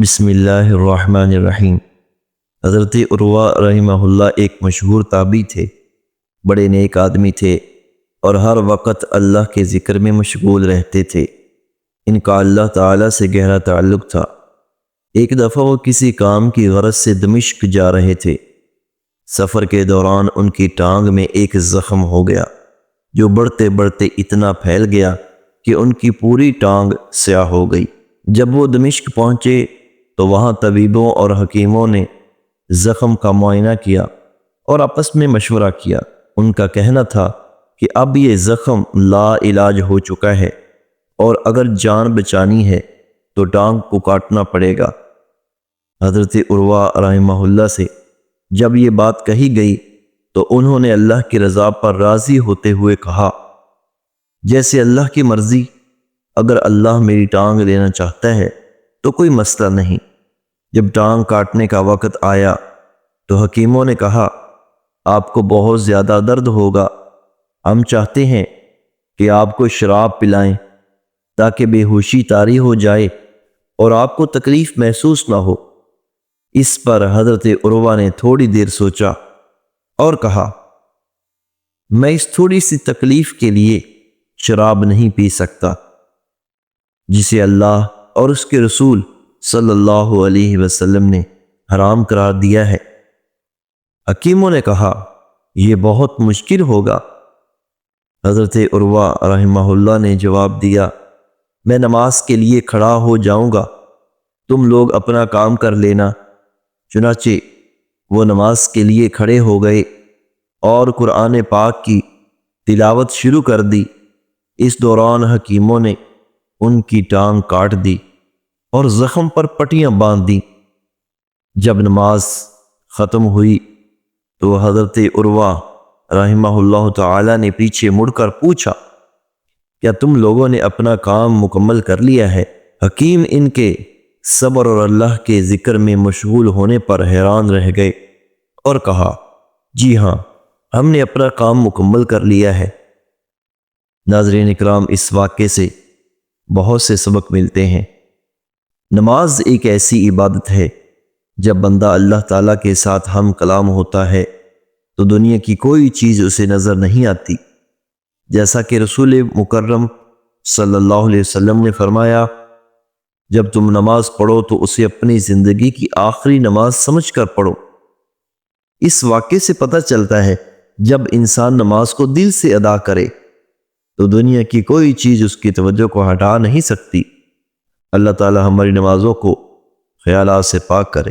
بسم اللہ الرحمن الرحیم۔ حضرت عروہ رحمہ اللہ ایک مشہور تابعی تھے، بڑے نیک آدمی تھے اور ہر وقت اللہ کے ذکر میں مشغول رہتے تھے۔ ان کا اللہ تعالیٰ سے گہرا تعلق تھا۔ ایک دفعہ وہ کسی کام کی غرض سے دمشق جا رہے تھے۔ سفر کے دوران ان کی ٹانگ میں ایک زخم ہو گیا جو بڑھتے بڑھتے اتنا پھیل گیا کہ ان کی پوری ٹانگ سیاہ ہو گئی۔ جب وہ دمشق پہنچے تو وہاں طبیبوں اور حکیموں نے زخم کا معائنہ کیا اور آپس میں مشورہ کیا۔ ان کا کہنا تھا کہ اب یہ زخم لا علاج ہو چکا ہے اور اگر جان بچانی ہے تو ٹانگ کو کاٹنا پڑے گا۔ حضرت عروہ رحمہ اللہ سے جب یہ بات کہی گئی تو انہوں نے اللہ کی رضا پر راضی ہوتے ہوئے کہا، جیسے اللہ کی مرضی، اگر اللہ میری ٹانگ لینا چاہتا ہے تو کوئی مسئلہ نہیں۔ جب ٹانگ کاٹنے کا وقت آیا تو حکیموں نے کہا، آپ کو بہت زیادہ درد ہوگا، ہم چاہتے ہیں کہ آپ کو شراب پلائیں تاکہ بے ہوشی طاری ہو جائے اور آپ کو تکلیف محسوس نہ ہو۔ اس پر حضرت عروہ نے تھوڑی دیر سوچا اور کہا، میں اس تھوڑی سی تکلیف کے لیے شراب نہیں پی سکتا جسے اللہ اور اس کے رسول صلی اللہ علیہ وسلم نے حرام قرار دیا ہے۔ حکیموں نے کہا، یہ بہت مشکل ہوگا۔ حضرت عروہ رحمہ اللہ نے جواب دیا، میں نماز کے لیے کھڑا ہو جاؤں گا، تم لوگ اپنا کام کر لینا۔ چنانچہ وہ نماز کے لیے کھڑے ہو گئے اور قرآن پاک کی تلاوت شروع کر دی۔ اس دوران حکیموں نے ان کی ٹانگ کاٹ دی اور زخم پر پٹیاں باندھ دیں۔ جب نماز ختم ہوئی تو حضرت عروہ رحمہ اللہ تعالی نے پیچھے مڑ کر پوچھا، کیا تم لوگوں نے اپنا کام مکمل کر لیا ہے؟ حکیم ان کے صبر اور اللہ کے ذکر میں مشغول ہونے پر حیران رہ گئے اور کہا، جی ہاں، ہم نے اپنا کام مکمل کر لیا ہے۔ ناظرین اکرام، اس واقعے سے بہت سے سبق ملتے ہیں۔ نماز ایک ایسی عبادت ہے جب بندہ اللہ تعالیٰ کے ساتھ ہم کلام ہوتا ہے تو دنیا کی کوئی چیز اسے نظر نہیں آتی، جیسا کہ رسول مکرم صلی اللہ علیہ وسلم نے فرمایا، جب تم نماز پڑھو تو اسے اپنی زندگی کی آخری نماز سمجھ کر پڑھو۔ اس واقعے سے پتہ چلتا ہے جب انسان نماز کو دل سے ادا کرے تو دنیا کی کوئی چیز اس کی توجہ کو ہٹا نہیں سکتی۔ اللہ تعالی ہماری نمازوں کو خیالات سے پاک کرے۔